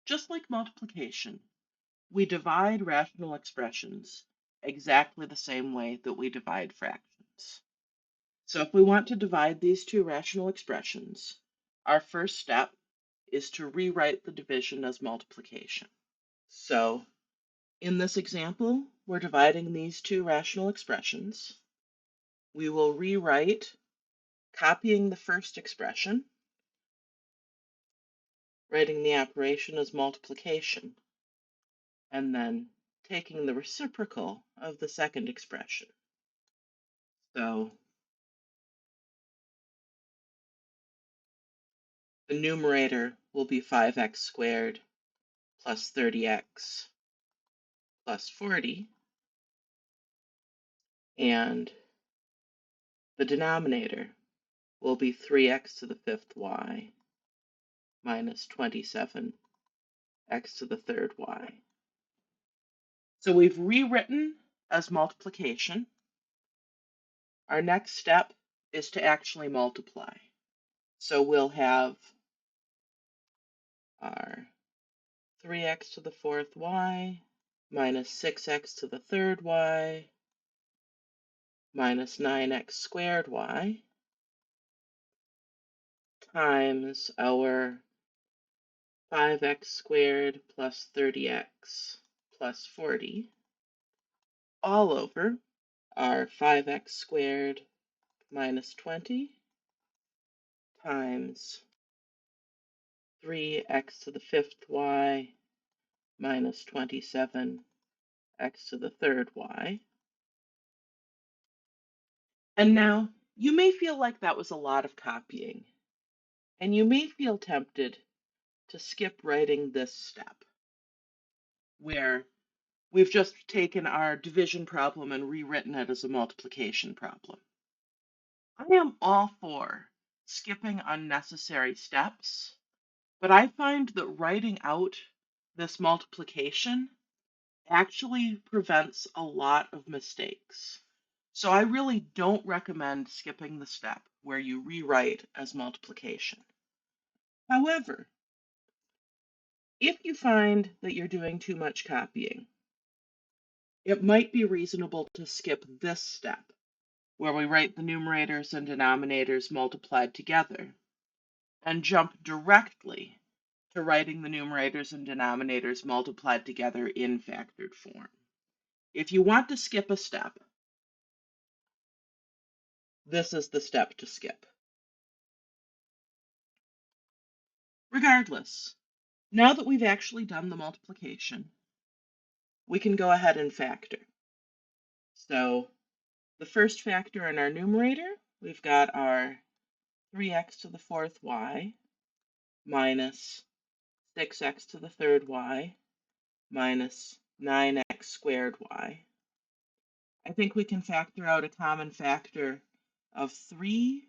Just like multiplication, we divide rational expressions exactly the same way that we divide fractions. So if we want to divide these two rational expressions, our first step is to rewrite the division as multiplication. So in this example, we're dividing these two rational expressions. We will rewrite, copying the first expression, writing the operation as multiplication, and then taking the reciprocal of the second expression. So the numerator will be 5x squared plus 30x plus 40, and the denominator will be 3x to the fifth y minus 27x to the third y. So we've rewritten as multiplication. Our next step is to actually multiply. So we'll have our 3x to the fourth y minus 6x to the third y minus 9x squared y times our 5x squared plus 30x plus 40 all over our 5x squared minus 20 times 3x to the fifth y minus 27x to the third y. And now you may feel like that was a lot of copying, and you may feel tempted to skip writing this step, where we've just taken our division problem and rewritten it as a multiplication problem. I am all for skipping unnecessary steps, but I find that writing out this multiplication actually prevents a lot of mistakes. So I really don't recommend skipping the step where you rewrite as multiplication. However, if you find that you're doing too much copying, it might be reasonable to skip this step, where we write the numerators and denominators multiplied together, and jump directly to writing the numerators and denominators multiplied together in factored form. If you want to skip a step, this is the step to skip. Regardless, now that we've actually done the multiplication, we can go ahead and factor. So the first factor in our numerator, we've got our 3x to the fourth y minus 6x to the third y minus 9x squared y. I think we can factor out a common factor of 3x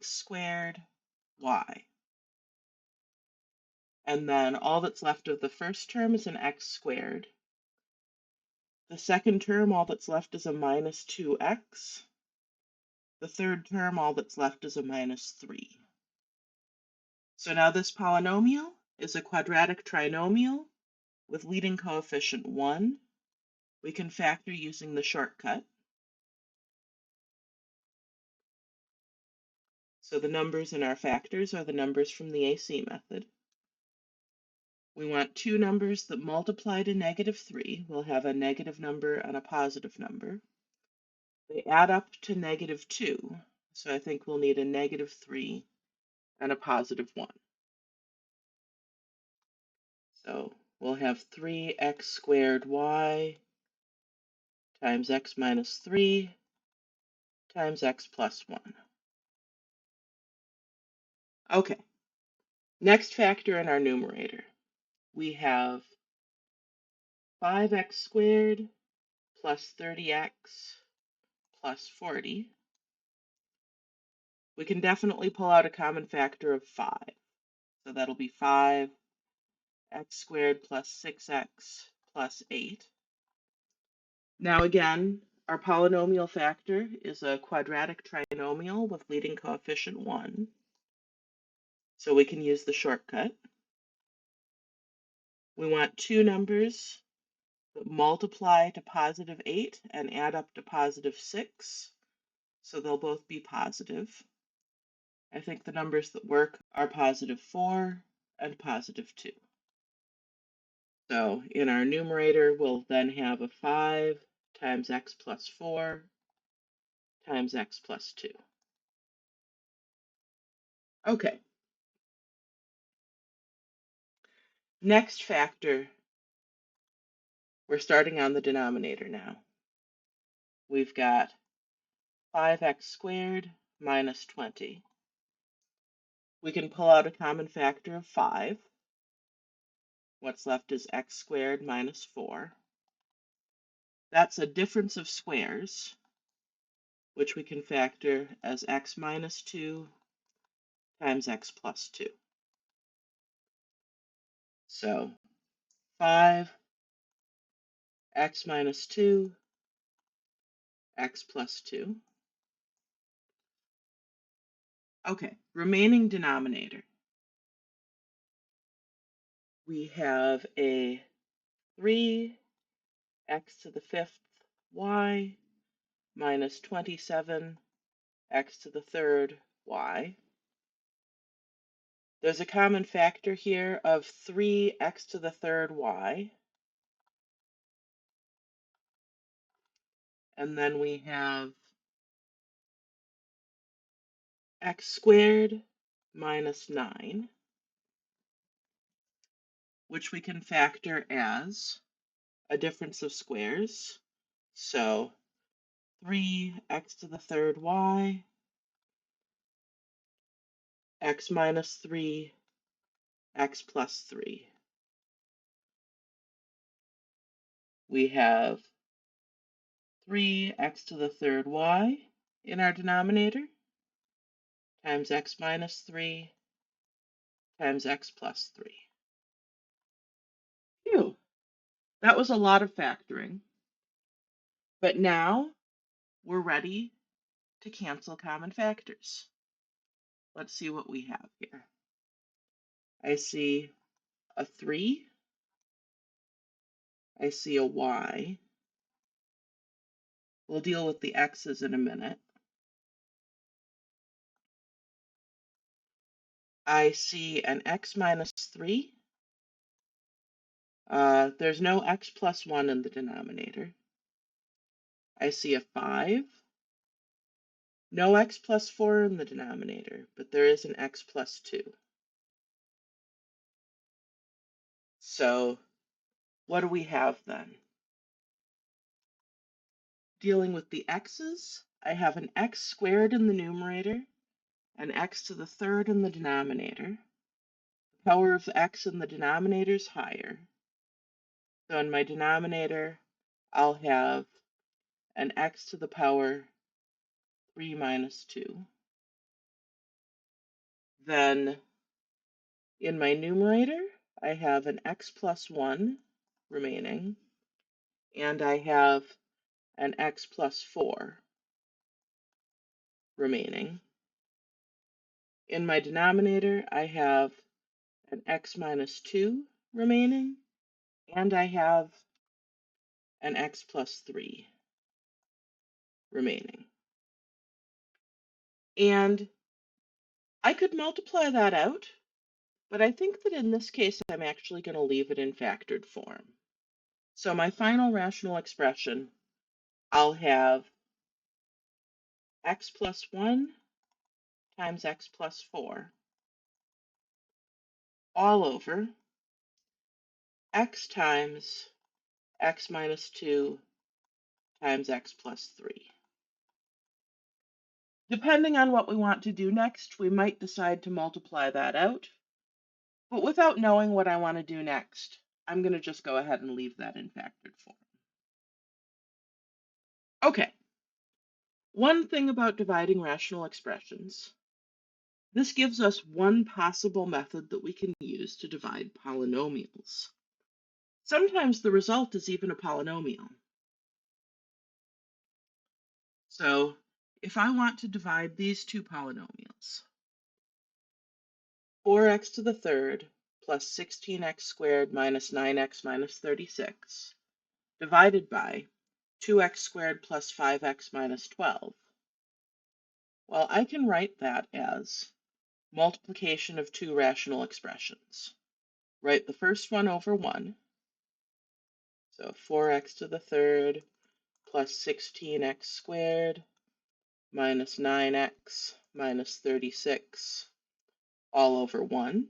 squared y. And then all that's left of the first term is an x squared. The second term, all that's left is a minus 2x. The third term, all that's left is a minus 3. So now this polynomial is a quadratic trinomial with leading coefficient 1. We can factor using the shortcut. So the numbers in our factors are the numbers from the AC method. We want two numbers that multiply to -3. We'll have a negative number and a positive number. They add up to -2, so I think we'll need a -3 and a positive 1. So we'll have 3x squared y times x minus 3 times x plus 1. Okay, next factor in our numerator. We have 5x squared plus 30x plus 40. We can definitely pull out a common factor of 5. So that'll be 5x squared plus 6x plus 8. Now again, our polynomial factor is a quadratic trinomial with leading coefficient 1. So we can use the shortcut. We want two numbers that multiply to positive 8 and add up to positive 6, so they'll both be positive. I think the numbers that work are positive 4 and positive 2. So in our numerator, we'll then have a 5 times x plus 4 times x plus 2. Okay, next factor, we're starting on the denominator now. We've got 5x squared minus 20. We can pull out a common factor of 5. What's left is x squared minus 4. That's a difference of squares, which we can factor as x minus 2 times x plus 2. So 5, x minus 2, x plus 2. Okay, remaining denominator. We have a 3x to the 5th y minus 27 x to the 3rd y. There's a common factor here of 3x to the 3rd y. And then we have x squared minus 9, which we can factor as a difference of squares. So 3x to the 3rd y, x minus 3, x plus 3. We have 3x to the 3rd y in our denominator times x minus 3 times x plus 3. Phew, that was a lot of factoring. But now we're ready to cancel common factors. Let's see what we have here. I see a 3. I see a y. We'll deal with the x's in a minute. I see an x minus 3. There's no x plus 1 in the denominator. I see a 5. No x plus 4 in the denominator, but there is an x plus 2. So what do we have then? Dealing with the x's, I have an x squared in the numerator, an x to the 3rd in the denominator. The power of x in the denominator is higher. So in my denominator, I'll have an x to the power 3 minus 2. Then in my numerator, I have an x plus 1 remaining, and I have an x plus 4 remaining. In my denominator, I have an x minus 2 remaining, and I have an x plus 3 remaining. And I could multiply that out, but I think that in this case, I'm actually going to leave it in factored form. So my final rational expression, I'll have x plus 1 times x plus 4 all over x times x minus 2 times x plus 3. Depending on what we want to do next, we might decide to multiply that out. But without knowing what I want to do next, I'm going to just go ahead and leave that in factored form. Okay, one thing about dividing rational expressions. This gives us one possible method that we can use to divide polynomials. Sometimes the result is even a polynomial. So if I want to divide these two polynomials, 4x to the 3rd plus 16x squared minus 9x minus 36 divided by 2x squared plus 5x minus 12. Well, I can write that as multiplication of two rational expressions. Write the first one over 1, so 4x to the third plus 16x squared minus 9x minus 36 all over 1,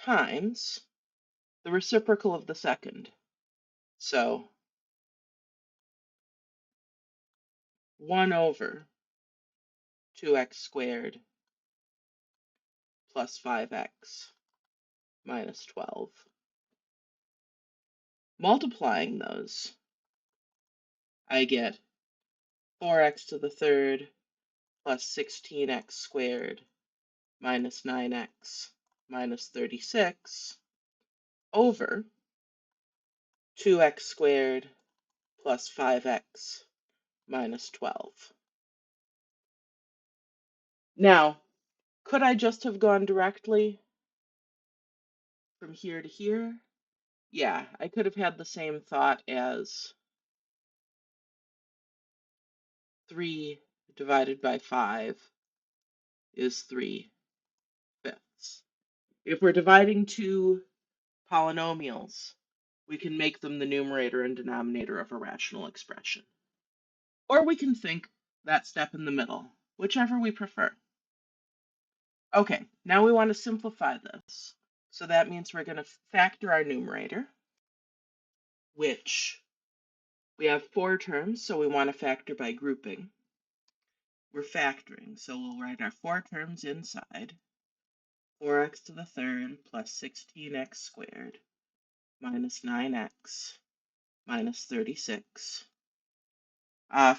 times the reciprocal of the second. So 1 over 2x squared plus 5x minus 12. Multiplying those, I get 4x to the third plus 16x squared minus 9x minus 36 over 2x squared plus 5x minus 12. Now, could I just have gone directly from here to here? Yeah, I could have had the same thought as 3 divided by 5 is 3/5. If we're dividing two polynomials, we can make them the numerator and denominator of a rational expression. Or we can think that step in the middle, whichever we prefer. Okay, now we want to simplify this. So that means we're going to factor our numerator, which we have 4 terms, so we want to factor by grouping. We're factoring, so we'll write our 4 terms inside. 4x to the third plus 16x squared minus 9x minus 36.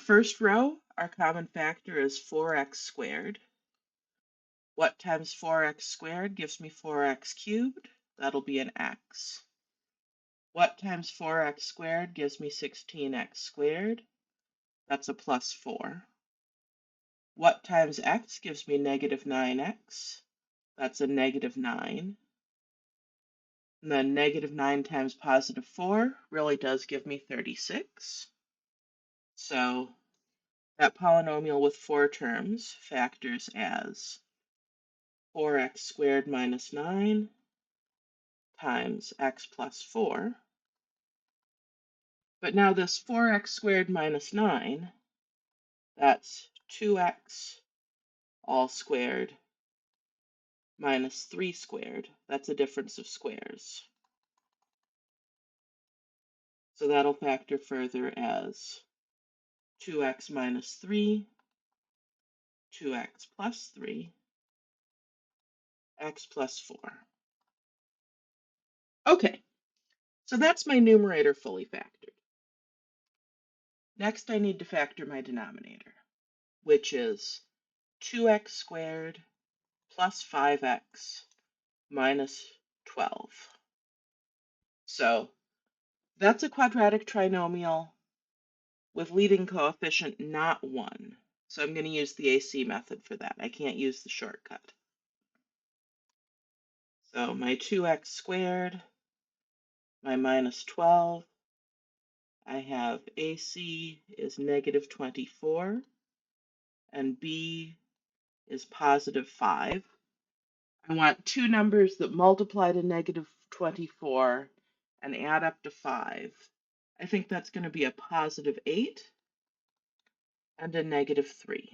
First row, our common factor is 4x squared. What times 4x squared gives me 4x cubed? That'll be an x. What times 4x squared gives me 16x squared? That's a plus 4. What times x gives me negative 9x? That's a negative 9. And then negative 9 times positive 4 really does give me 36. So that polynomial with 4 terms factors as 4x squared minus 9 times x plus 4. But now this 4x squared minus 9, that's 2x all squared minus 3 squared. That's a difference of squares. So that'll factor further as 2x minus 3, 2x plus 3, x plus 4. Okay, so that's my numerator fully factored. Next, I need to factor my denominator, which is 2x squared plus 5x minus 12. So that's a quadratic trinomial with leading coefficient not 1. So I'm going to use the AC method for that. I can't use the shortcut. So my 2x squared, my minus 12, I have AC is negative 24, and B is positive 5. I want two numbers that multiply to negative 24 and add up to 5. I think that's going to be a positive 8 and a negative 3.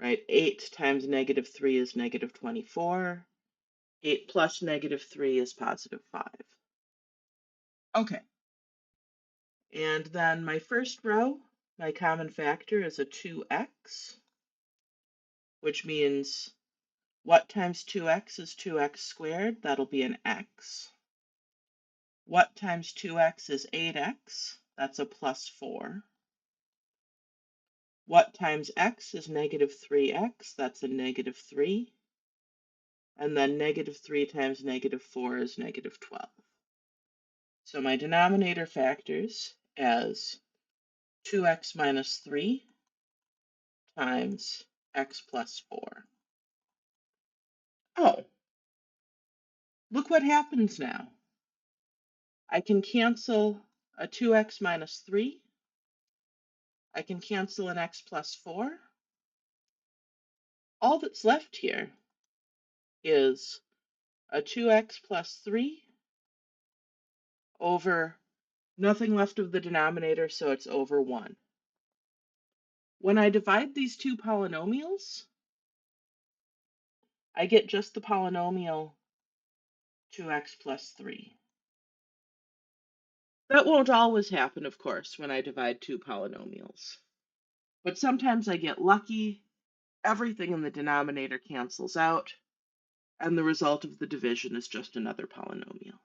Right? 8 times negative 3 is negative 24. 8 plus negative 3 is positive 5. Okay. And then my first row, my common factor is a 2x, which means what times 2x is 2x squared? That'll be an x. What times 2x is 8x? That's a plus 4. What times x is negative 3x? That's a negative 3. And then negative 3 times negative 4 is negative 12. So my denominator factors as 2x minus 3 times x plus 4. Oh, look what happens now. I can cancel a 2x minus 3. I can cancel an x plus 4. All that's left here is a 2x plus 3 over nothing left of the denominator, so it's over 1. When I divide these two polynomials, I get just the polynomial 2x plus 3. That won't always happen, of course, when I divide two polynomials. But sometimes I get lucky, everything in the denominator cancels out, and the result of the division is just another polynomial.